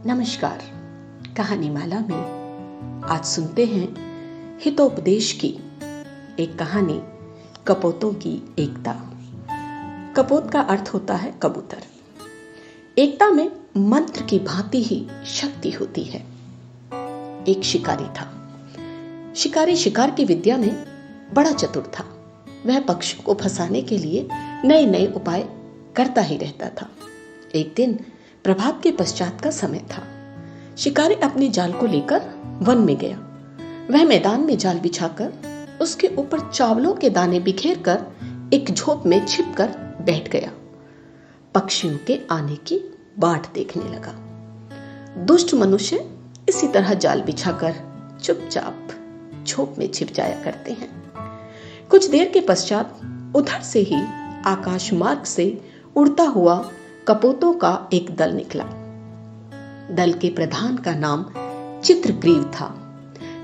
नमस्कार। कहानी माला में आज सुनते हैं हितोपदेश की एक कहानी, कपोतों की एकता। कपोत का अर्थ होता है कबूतर। एकता में मंत्र की भांति ही शक्ति होती है। एक शिकारी था। शिकारी शिकार की विद्या में बड़ा चतुर था। वह पक्षियों को फंसाने के लिए नए नए उपाय करता ही रहता था। एक दिन प्रभात के पश्चात का समय था। शिकारी अपने जाल को लेकर वन में गया। वह मैदान में जाल बिछाकर उसके ऊपर चावलों के दाने बिखेर कर एक झोप में छिपकर बैठ गया। पक्षियों के आने की बाट देखने लगा। दुष्ट मनुष्य इसी तरह जाल बिछाकर चुपचाप झोप में छिप जाया करते हैं। कुछ देर के पश्चात उधर से ही आकाश मार्ग से उड़ता हुआ कपोतों का एक दल निकला। दल के प्रधान का नाम चित्रग्रीव था।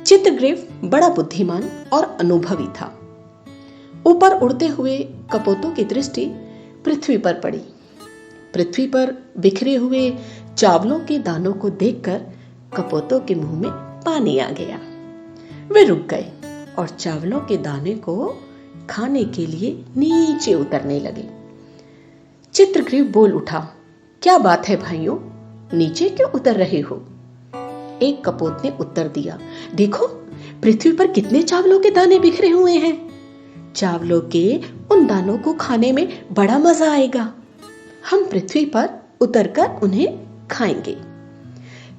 चित्रग्रीव बड़ा बुद्धिमान और अनुभवी था। ऊपर उड़ते हुए कपोतों की दृष्टि पृथ्वी पर पड़ी। पृथ्वी पर बिखरे हुए चावलों के दानों को देखकर कपोतों के मुंह में पानी आ गया। वे रुक गए और चावलों के दाने को खाने के लिए नीचे उतरने लगे। चित्रग्रीव बोल उठा, क्या बात है भाइयों, नीचे क्यों उतर रहे हो? एक कपोत ने उत्तर दिया, देखो पृथ्वी पर कितने चावलों के दाने बिखरे हुए हैं। चावलों के उन दानों को खाने में बड़ा मजा आएगा। हम पृथ्वी पर उतरकर उन्हें खाएंगे।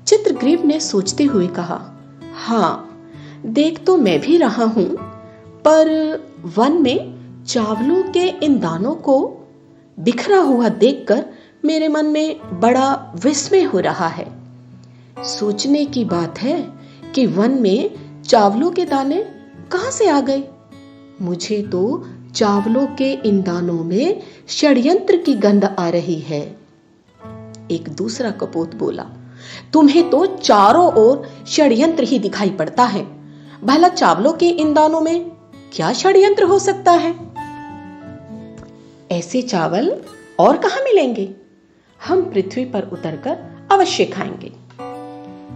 चित्रग्रीव ने सोचते हुए कहा, हाँ देख तो मैं भी रहा हूं, पर वन में चावलों के इन दानों को बिखरा हुआ देखकर मेरे मन में बड़ा विस्मय हो रहा है। सोचने की बात है कि वन में चावलों के दाने कहां से आ गए। मुझे तो चावलों के इन दानों में षड्यंत्र की गंध आ रही है। एक दूसरा कपोत बोला, तुम्हें तो चारों ओर षड्यंत्र ही दिखाई पड़ता है। भला चावलों के इन दानों में क्या षड्यंत्र हो सकता है? ऐसे चावल और कहां मिलेंगे? हम पृथ्वी पर उतरकर अवश्य खाएंगे।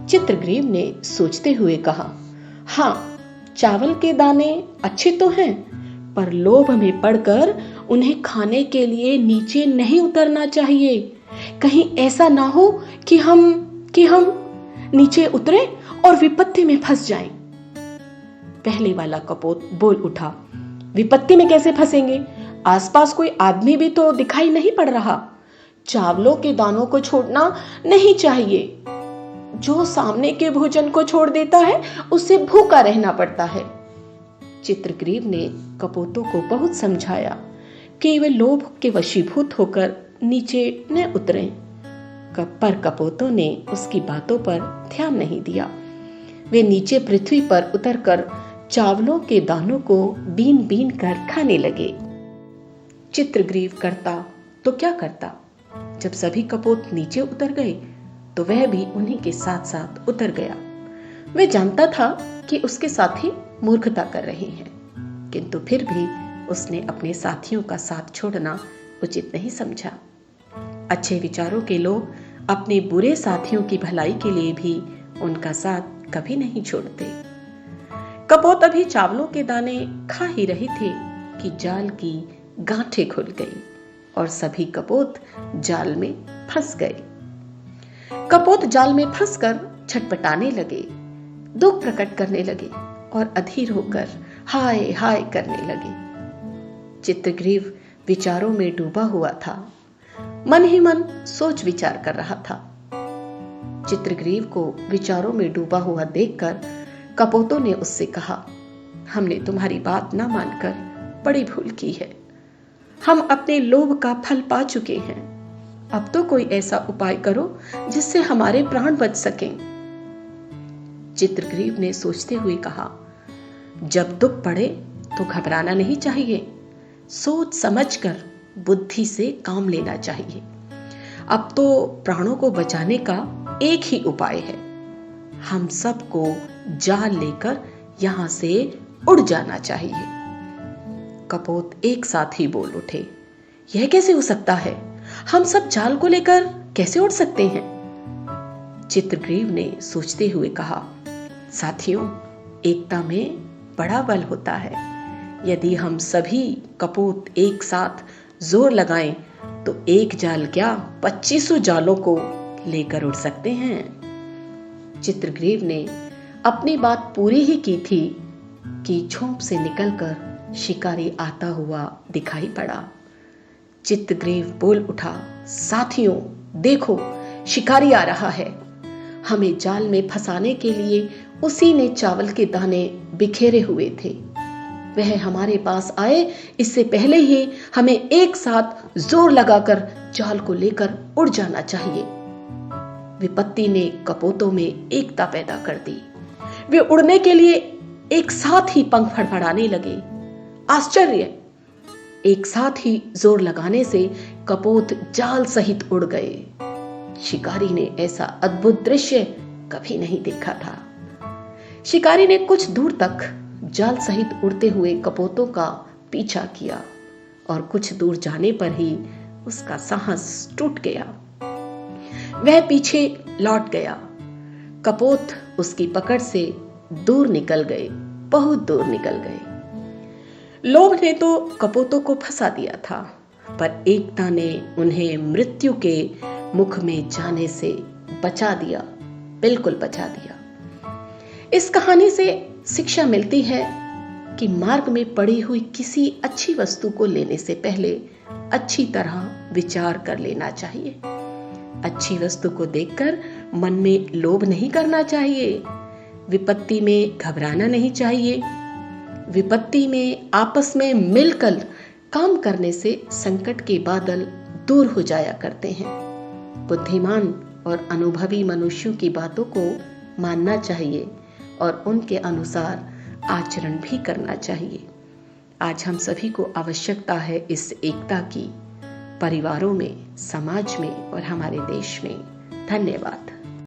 चित्रग्रीव ने सोचते हुए कहा, हाँ चावल के दाने अच्छे तो हैं, पर लोभ में पड़कर उन्हें खाने के लिए नीचे नहीं उतरना चाहिए। कहीं ऐसा ना हो कि हम नीचे उतरे और विपत्ति में फंस जाएं। पहले वाला कपोत बोल उठा, विपत्ति में कैसे फंसेंगे? आसपास कोई आदमी भी तो दिखाई नहीं पड़ रहा। चावलों के दानों को छोड़ना नहीं चाहिए। जो सामने के भोजन को छोड़ देता है उसे भूखा रहना पड़ता है। चित्रग्रीव ने कपोतों को बहुत समझाया कि वे लोभ के वशीभूत होकर नीचे न उतरें, पर कपोतों ने उसकी बातों पर ध्यान नहीं दिया। वे नीचे पृथ्वी पर उतरकर चावलों के दानों को बीन बीन कर खाने लगे। चित्रग्रीव करता तो क्या करता। जब सभी कपोत नीचे उतर गए तो वह भी उन्हीं के साथ साथ उतर गया। वह जानता था कि उसके साथी मूर्खता कर रहे हैं, किंतु फिर भी उसने अपने साथियों का साथ छोड़ना उचित नहीं समझा। अच्छे विचारों के लोग अपने बुरे साथियों की भलाई के लिए भी उनका साथ कभी नहीं छोड़ते। कपोत अभी चावलों के दाने खा ही रहे थे कि जाल की गांठें खुल गई और सभी कपोत जाल में फंस गए। कपोत जाल में फंसकर छटपटाने लगे, दुख प्रकट करने लगे और अधीर होकर हाय हाय करने लगे। चित्रग्रीव विचारों में डूबा हुआ था। मन ही मन सोच विचार कर रहा था। चित्रग्रीव को विचारों में डूबा हुआ देखकर कपोतों ने उससे कहा, हमने तुम्हारी बात ना मानकर बड़ी भूल की है। हम अपने लोभ का फल पा चुके हैं। अब तो कोई ऐसा उपाय करो जिससे हमारे प्राण बच सकें। चित्रग्रीव ने सोचते हुए कहा, जब दुख पड़े तो घबराना नहीं चाहिए। सोच समझकर बुद्धि से काम लेना चाहिए। अब तो प्राणों को बचाने का एक ही उपाय है। हम सबको जाल लेकर यहां से उड़ जाना चाहिए। कपोत एक साथ ही बोल उठे, यह कैसे हो सकता है? हम सब जाल को लेकर कैसे उड़ सकते हैं? चित्रग्रीव ने सोचते हुए कहा, साथियों, एकता में बड़ा बल होता है। यदि हम सभी कपोत एक साथ जोर लगाएं तो एक जाल क्या 2500 जालों को लेकर उड़ सकते हैं। चित्रग्रीव ने अपनी बात पूरी ही की थी कि झोंप से निकलकर शिकारी आता हुआ दिखाई पड़ा। चित्रग्रीव बोल उठा, साथियों देखो, शिकारी आ रहा है। हमें जाल में फंसाने के लिए उसी ने चावल के दाने बिखेरे हुए थे। वह हमारे पास आए इससे पहले ही हमें एक साथ जोर लगाकर जाल को लेकर उड़ जाना चाहिए। विपत्ति ने कपोतों में एकता पैदा कर दी। वे उड़ने के लिए एक साथ ही पंख फड़फड़ाने लगे। आश्चर्य! एक साथ ही जोर लगाने से कपोत जाल सहित उड़ गए। शिकारी ने ऐसा अद्भुत दृश्य कभी नहीं देखा था। शिकारी ने कुछ दूर तक जाल सहित उड़ते हुए कपोतों का पीछा किया और कुछ दूर जाने पर ही उसका साहस टूट गया। वह पीछे लौट गया। कपोत उसकी पकड़ से दूर निकल गए, बहुत दूर निकल गए। लोभ ने तो कपोतों को फंसा दिया था, पर एकता ने उन्हें मृत्यु के मुख में जाने से बचा दिया, बिल्कुल बचा दिया। इस कहानी से शिक्षा मिलती है कि मार्ग में पड़ी हुई किसी अच्छी वस्तु को लेने से पहले अच्छी तरह विचार कर लेना चाहिए। अच्छी वस्तु को देखकर मन में लोभ नहीं करना चाहिए। विपत्ति में घबराना नहीं चाहिए। विपत्ति में आपस में मिलकर काम करने से संकट के बादल दूर हो जाया करते हैं। बुद्धिमान और अनुभवी मनुष्यों की बातों को मानना चाहिए और उनके अनुसार आचरण भी करना चाहिए। आज हम सभी को आवश्यकता है इस एकता की, परिवारों में, समाज में और हमारे देश में। धन्यवाद।